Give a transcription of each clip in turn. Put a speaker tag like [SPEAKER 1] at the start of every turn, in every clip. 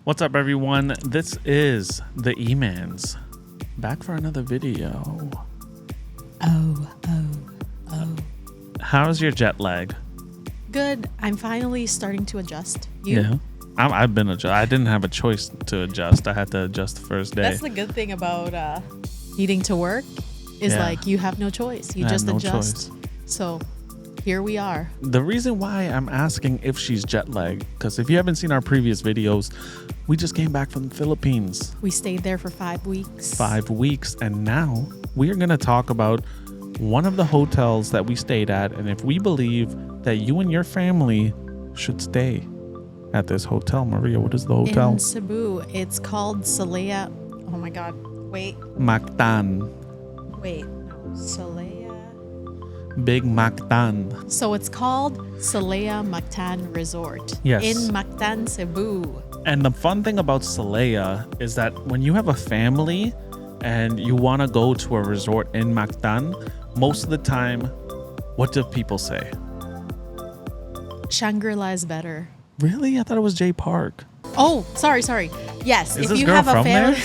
[SPEAKER 1] What's up, everyone? This is the E-Mans back for another video.
[SPEAKER 2] Oh.
[SPEAKER 1] How's your jet lag?
[SPEAKER 2] Good. I'm finally starting to adjust. You?
[SPEAKER 1] Yeah, I've been adjust. I didn't have a choice to adjust. I had to adjust the first day.
[SPEAKER 2] That's the good thing about needing to work is like you have no choice. You just adjust. So here we are.
[SPEAKER 1] The reason why I'm asking if she's jet lagged, because if you haven't seen our previous videos, we just came back from the Philippines.
[SPEAKER 2] We stayed there for 5 weeks.
[SPEAKER 1] 5 weeks, and now we are going to talk about one of the hotels that we stayed at, and if we believe that you and your family should stay at this hotel. Maria, what is the hotel?
[SPEAKER 2] In Cebu. It's called Solea. Oh my God. Wait.
[SPEAKER 1] Mactan.
[SPEAKER 2] Wait. No. Solea.
[SPEAKER 1] Big Mactan.
[SPEAKER 2] So it's called Solea Mactan Resort.
[SPEAKER 1] Yes.
[SPEAKER 2] In Mactan, Cebu.
[SPEAKER 1] And the fun thing about Solea is that when you have a family and you want to go to a resort in Mactan, most of the time, what do people say?
[SPEAKER 2] Shangri-La is better.
[SPEAKER 1] Really? I thought it was J Park.
[SPEAKER 2] Oh, sorry. Yes,
[SPEAKER 1] Is this girl from there?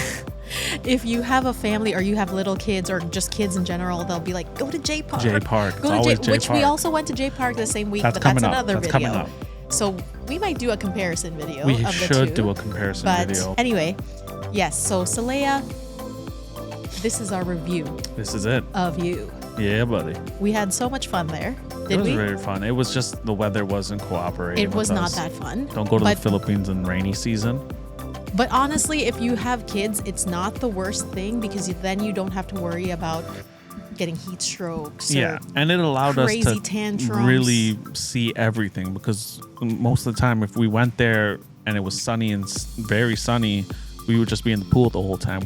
[SPEAKER 2] If you have a family or you have little kids or just kids in general, they'll be like, go to J Park.
[SPEAKER 1] J Park.
[SPEAKER 2] Go to J, which we also went to J Park the same week, but that's another video.
[SPEAKER 1] Coming up.
[SPEAKER 2] So we might do a comparison video
[SPEAKER 1] We
[SPEAKER 2] of the
[SPEAKER 1] should
[SPEAKER 2] two.
[SPEAKER 1] do a comparison video.
[SPEAKER 2] But anyway, yes, so Solea, this is our review
[SPEAKER 1] This is it.
[SPEAKER 2] of you.
[SPEAKER 1] Yeah, buddy.
[SPEAKER 2] We had so much fun there.
[SPEAKER 1] It
[SPEAKER 2] Did
[SPEAKER 1] was
[SPEAKER 2] we?
[SPEAKER 1] very fun. It was just the weather wasn't cooperating.
[SPEAKER 2] It was
[SPEAKER 1] with
[SPEAKER 2] not
[SPEAKER 1] us.
[SPEAKER 2] that fun.
[SPEAKER 1] Don't go to the Philippines in rainy season.
[SPEAKER 2] But honestly, if you have kids, it's not the worst thing because then you don't have to worry about getting heat strokes.
[SPEAKER 1] Yeah, and it allowed us
[SPEAKER 2] crazy
[SPEAKER 1] to
[SPEAKER 2] tantrums.
[SPEAKER 1] really see everything, because most of the time if we went there and it was sunny and very sunny, we would just be in the pool the whole time.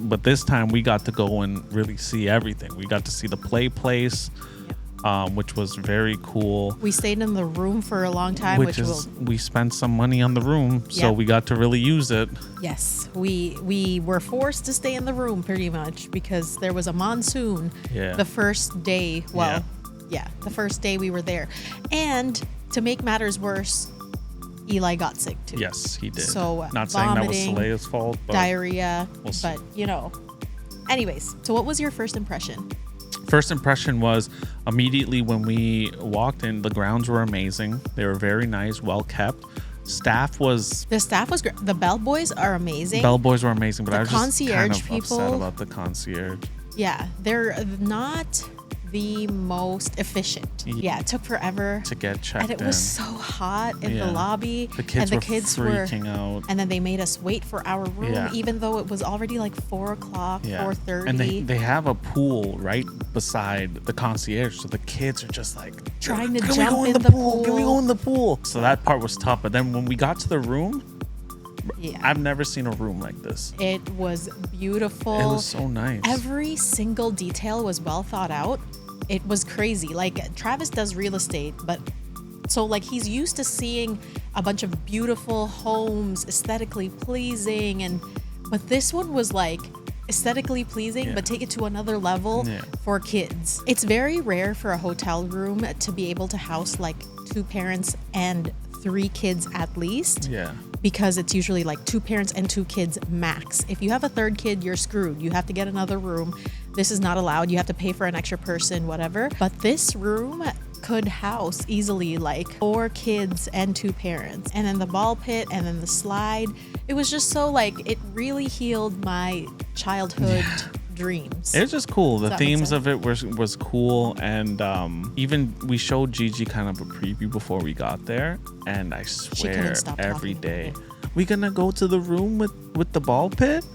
[SPEAKER 1] But this time we got to go and really see everything. We got to see the play place, which was very cool.
[SPEAKER 2] We stayed in the room for a long time,
[SPEAKER 1] we spent some money on the room, so we got to really use it.
[SPEAKER 2] Yes, we were forced to stay in the room pretty much because there was a monsoon the first day. The first day we were there. And to make matters worse, Eli got sick too.
[SPEAKER 1] Yes, he did.
[SPEAKER 2] So
[SPEAKER 1] not saying that was
[SPEAKER 2] vomiting,
[SPEAKER 1] Solea's fault, but
[SPEAKER 2] diarrhea,
[SPEAKER 1] we'll see.
[SPEAKER 2] but you know. Anyways, so what was your first impression?
[SPEAKER 1] First impression was immediately when we walked in, the grounds were amazing. They were very nice, well kept. The staff was
[SPEAKER 2] great. The bellboys are amazing.
[SPEAKER 1] Bellboys were amazing, but I was just
[SPEAKER 2] concierge
[SPEAKER 1] kind of
[SPEAKER 2] people,
[SPEAKER 1] upset about the concierge.
[SPEAKER 2] Yeah, they're not the most efficient. Yeah, it took forever
[SPEAKER 1] to get checked in.
[SPEAKER 2] And it was so hot in the lobby.
[SPEAKER 1] The kids
[SPEAKER 2] were
[SPEAKER 1] freaking out.
[SPEAKER 2] And then they made us wait for our room, even though it was already like 4 o'clock, 4:30.
[SPEAKER 1] And they have a pool right beside the concierge, so the kids are just like
[SPEAKER 2] trying to
[SPEAKER 1] jump
[SPEAKER 2] in the pool.
[SPEAKER 1] Can we go in the pool? So that part was tough. But then when we got to the room, I've never seen a room like this.
[SPEAKER 2] It was beautiful.
[SPEAKER 1] It was so nice.
[SPEAKER 2] Every single detail was well thought out. It was crazy. Like Travis does real estate, but so like he's used to seeing a bunch of beautiful homes, aesthetically pleasing, but this one was like aesthetically pleasing, but take it to another level for kids. It's very rare for a hotel room to be able to house like 2 parents and 3 kids at least.
[SPEAKER 1] Yeah.
[SPEAKER 2] Because it's usually like 2 parents and 2 kids max. If you have a 3rd kid, you're screwed. You have to get another room. This is not allowed. You have to pay for an extra person, whatever. But this room could house easily like 4 kids and 2 parents. And then the ball pit and then the slide. It was just so like, it really healed my childhood dreams.
[SPEAKER 1] It was just cool. The themes of it was cool, and even we showed Gigi kind of a preview before we got there, and I swear every day we gonna go to the room with the ball pit.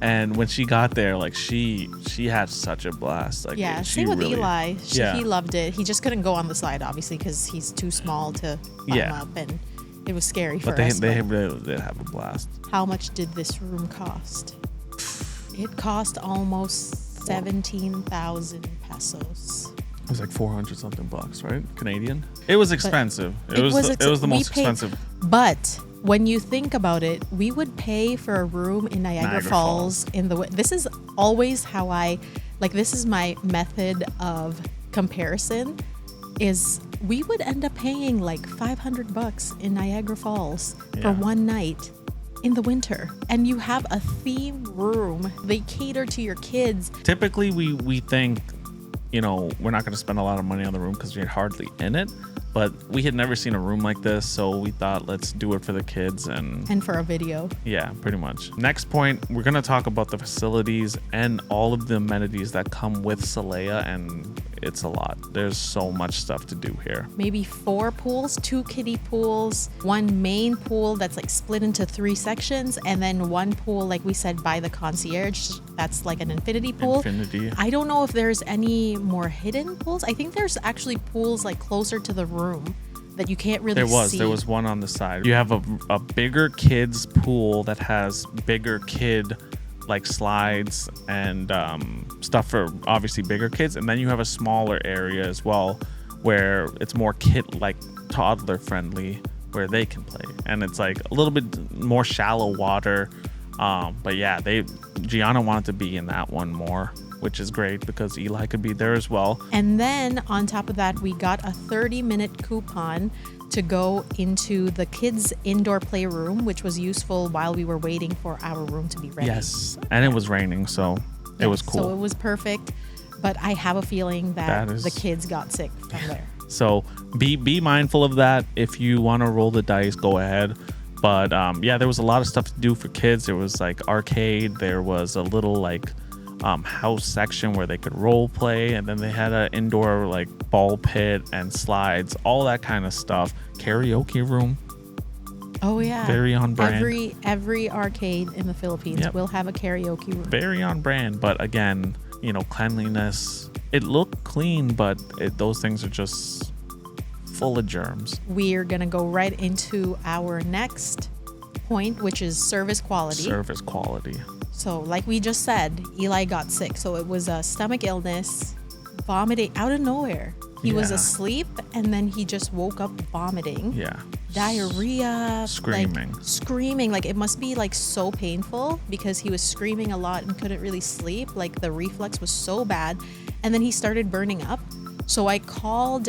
[SPEAKER 1] And when she got there, like she had such a blast. Like
[SPEAKER 2] same with Eli. He loved it. He just couldn't go on the slide, obviously, because he's too small to climb up, and it was scary for us.
[SPEAKER 1] But they really did have a blast.
[SPEAKER 2] How much did this room cost? It cost almost 17,000 pesos.
[SPEAKER 1] It was like 400 something bucks, right? Canadian. It was expensive. It was the most expensive.
[SPEAKER 2] But when you think about it, we would pay for a room in Niagara Falls in the. This is always how this is my method of comparison. Is we would end up paying like $500 in Niagara Falls for one night. in the winter and you have a theme room. They cater to your kids.
[SPEAKER 1] Typically, we think, we're not going to spend a lot of money on the room because you're hardly in it. But we had never seen a room like this, so we thought, let's do it for the kids and
[SPEAKER 2] for a video.
[SPEAKER 1] Yeah, pretty much. Next point, we're going to talk about the facilities and all of the amenities that come with Solea, and it's a lot. There's so much stuff to do here.
[SPEAKER 2] Maybe 4 pools, 2 kiddie pools, 1 main pool that's like split into 3 sections, and then 1 pool, like we said, by the concierge. That's like an infinity pool.
[SPEAKER 1] Infinity.
[SPEAKER 2] I don't know if there's any more hidden pools. I think there's actually pools like closer to the room that you can't really see.
[SPEAKER 1] There was one on the side. You have a bigger kids pool that has bigger kid like slides and stuff for obviously bigger kids, and then you have a smaller area as well where it's more kid like toddler friendly where they can play, and it's like a little bit more shallow water, but yeah, Gianna wanted to be in that one more, which is great because Eli could be there as well.
[SPEAKER 2] And then on top of that, we got a 30-minute coupon to go into the kids' indoor playroom, which was useful while we were waiting for our room to be ready.
[SPEAKER 1] Yes, and it was raining, so it was cool.
[SPEAKER 2] So it was perfect, but I have a feeling that the kids got sick from there.
[SPEAKER 1] So be mindful of that. If you want to roll the dice, go ahead. But there was a lot of stuff to do for kids. There was like arcade. There was a little like house section where they could role play, and then they had an indoor like ball pit and slides, all that kind of stuff. Karaoke room.
[SPEAKER 2] Oh yeah,
[SPEAKER 1] very on brand.
[SPEAKER 2] Every arcade in the Philippines will have a karaoke room.
[SPEAKER 1] Very on brand, but again, cleanliness. It looked clean, but those things are just full of germs.
[SPEAKER 2] We're gonna go right into our next point, which is service quality.
[SPEAKER 1] Service quality.
[SPEAKER 2] So like we just said, Eli got sick. So it was a stomach illness, vomiting out of nowhere. He was asleep and then he just woke up vomiting.
[SPEAKER 1] Yeah.
[SPEAKER 2] Diarrhea.
[SPEAKER 1] Screaming.
[SPEAKER 2] Like it must be like so painful because he was screaming a lot and couldn't really sleep. Like the reflux was so bad. And then he started burning up. So I called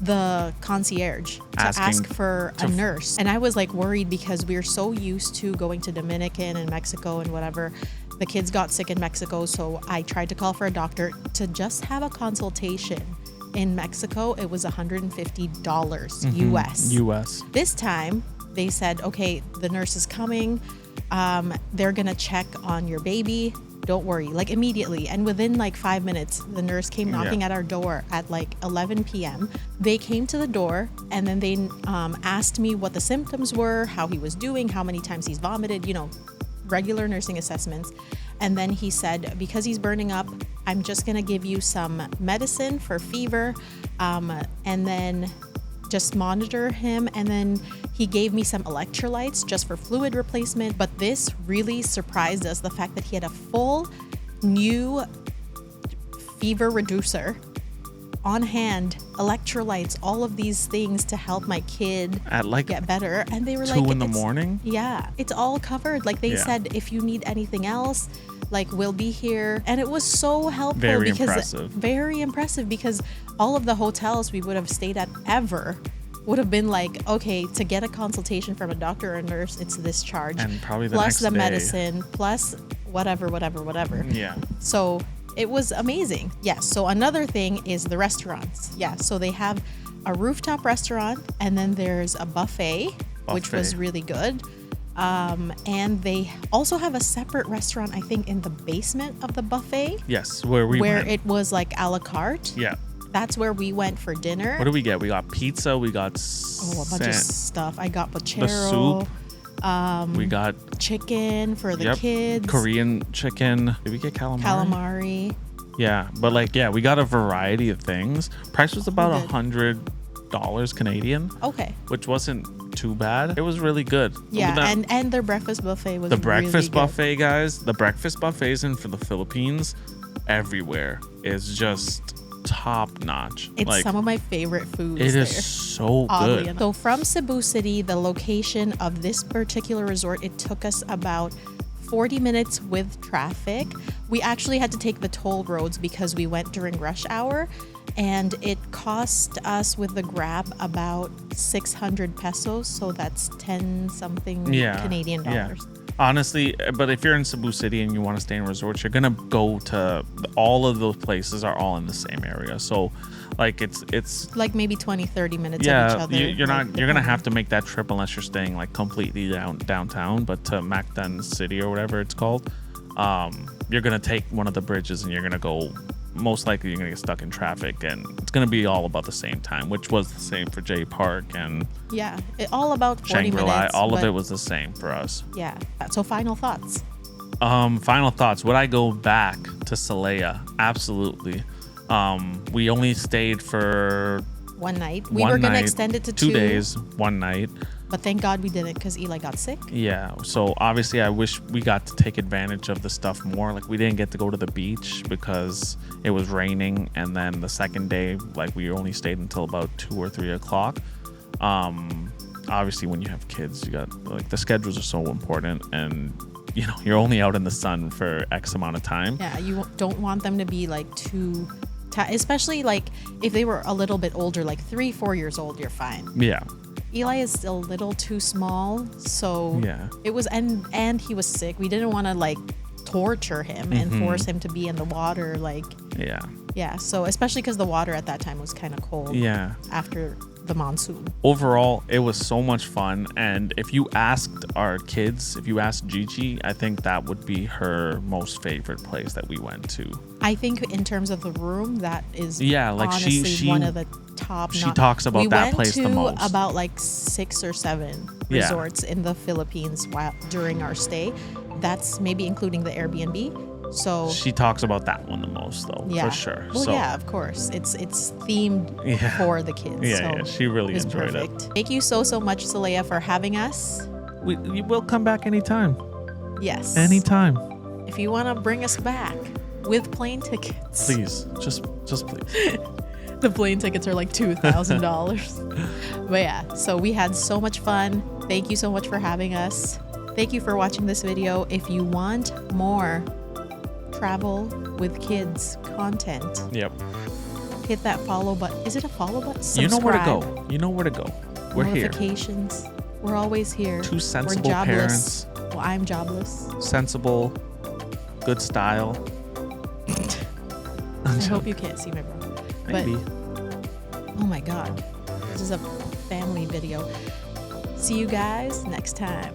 [SPEAKER 2] the concierge to ask for a nurse, and I was like worried because we're so used to going to Dominican and Mexico and whatever. The kids got sick in Mexico, so I tried to call for a doctor to just have a consultation. In Mexico, it was $150 US. This time they said, okay, the nurse is coming, they're gonna check on your baby, don't worry, like immediately. And within like 5 minutes, the nurse came knocking at our door at like 11 p.m. They came to the door and then they asked me what the symptoms were, how he was doing, how many times he's vomited, regular nursing assessments. And then he said, because he's burning up, I'm just gonna give you some medicine for fever, and then just monitor him. And then he gave me some electrolytes just for fluid replacement. But this really surprised us, the fact that he had a full new fever reducer on hand, electrolytes, all of these things to help my kid
[SPEAKER 1] at like
[SPEAKER 2] get better. And they were
[SPEAKER 1] 2 in the morning.
[SPEAKER 2] Yeah, it's all covered. Like they said, if you need anything else, like we'll be here. And it was so helpful. Very impressive because all of the hotels we would have stayed at ever would have been like, okay, to get a consultation from a doctor or a nurse, it's this charge,
[SPEAKER 1] and probably
[SPEAKER 2] plus the medicine, plus whatever.
[SPEAKER 1] Yeah.
[SPEAKER 2] So it was amazing. Yes. So another thing is the restaurants. Yeah. So they have a rooftop restaurant, and then there's a buffet. Which was really good. And they also have a separate restaurant, I think, in the basement of the buffet.
[SPEAKER 1] Yes, where went.
[SPEAKER 2] It was like a la carte.
[SPEAKER 1] Yeah.
[SPEAKER 2] That's where we went for dinner.
[SPEAKER 1] What did we get? We got pizza. We got
[SPEAKER 2] a bunch of stuff. I got pochero.
[SPEAKER 1] The soup. We got
[SPEAKER 2] chicken for the kids.
[SPEAKER 1] Korean chicken. Did we get calamari?
[SPEAKER 2] Calamari.
[SPEAKER 1] Yeah, but we got a variety of things. Price was about $100 Canadian.
[SPEAKER 2] Okay.
[SPEAKER 1] Which wasn't too bad. It was really good.
[SPEAKER 2] Yeah, and their breakfast buffet was
[SPEAKER 1] breakfast buffet, guys. The breakfast buffets for the Philippines everywhere is just top notch.
[SPEAKER 2] It's some of my favorite foods.
[SPEAKER 1] It is so good.
[SPEAKER 2] So from Cebu City, the location of this particular resort, it took us about 40 minutes with traffic. We actually had to take the toll roads because we went during rush hour. And it cost us with the Grab about 600 pesos. So that's 10 something Canadian dollars.
[SPEAKER 1] Honestly, but if you're in Cebu City and you want to stay in resorts, you're gonna go to all of those places are all in the same area. So, like it's
[SPEAKER 2] like maybe 20-30 minutes of each other.
[SPEAKER 1] You're gonna have to make that trip unless you're staying like completely downtown. But to Mactan City or whatever it's called, you're gonna take one of the bridges and you're gonna go. Most likely you're gonna get stuck in traffic, and it's gonna be all about the same time, which was the same for J Park and
[SPEAKER 2] all about 40
[SPEAKER 1] Shangri-La.
[SPEAKER 2] minutes.
[SPEAKER 1] All of it was the same for us.
[SPEAKER 2] Yeah. So final thoughts.
[SPEAKER 1] Final thoughts. Would I go back to Solea? Absolutely. We only stayed for
[SPEAKER 2] one night. We were gonna extend it to
[SPEAKER 1] 2 days, 1 night.
[SPEAKER 2] But thank God we didn't, because Eli got sick.
[SPEAKER 1] Yeah. So obviously I wish we got to take advantage of the stuff more. Like we didn't get to go to the beach because it was raining. And then the second day, like we only stayed until about 2 or 3 o'clock. Obviously when you have kids, you got like the schedules are so important, and you know, you're only out in the sun for X amount of time.
[SPEAKER 2] Yeah. You don't want them to be like too, especially like if they were a little bit older, like 3-4 years old, you're fine.
[SPEAKER 1] Yeah.
[SPEAKER 2] Eli is still a little too small, so it was, and he was sick. We didn't want to like torture him and force him to be in the water, like so especially because the water at that time was kind of cold after the monsoon.
[SPEAKER 1] Overall, it was so much fun, and if you asked our kids, if you asked Gigi, I think that would be her most favorite place that we went to.
[SPEAKER 2] I think in terms of the room, that is
[SPEAKER 1] like
[SPEAKER 2] honestly
[SPEAKER 1] she
[SPEAKER 2] one of the top.
[SPEAKER 1] She talks about that place the most.
[SPEAKER 2] We went to about like 6 or 7 resorts in the Philippines during our stay. That's maybe including the Airbnb. So
[SPEAKER 1] she talks about that one the most, though, for sure.
[SPEAKER 2] Well, of course, it's themed for the kids.
[SPEAKER 1] She really enjoyed it.
[SPEAKER 2] Thank you so much, Solea, for having us.
[SPEAKER 1] We will come back anytime.
[SPEAKER 2] Yes,
[SPEAKER 1] anytime.
[SPEAKER 2] If you want to bring us back with plane tickets,
[SPEAKER 1] please, just please.
[SPEAKER 2] The plane tickets are like $2,000. But so we had so much fun. Thank you so much for having us. Thank you for watching this video. If you want more travel with kids content, hit that follow button. Is it a follow button? Subscribe.
[SPEAKER 1] You know where to go. We're
[SPEAKER 2] Notifications.
[SPEAKER 1] Here.
[SPEAKER 2] We're always here.
[SPEAKER 1] 2 sensible parents.
[SPEAKER 2] Well, I'm jobless.
[SPEAKER 1] Sensible, good style.
[SPEAKER 2] I hope you can't see my bro.
[SPEAKER 1] Maybe.
[SPEAKER 2] Oh my God. This is a family video. See you guys next time.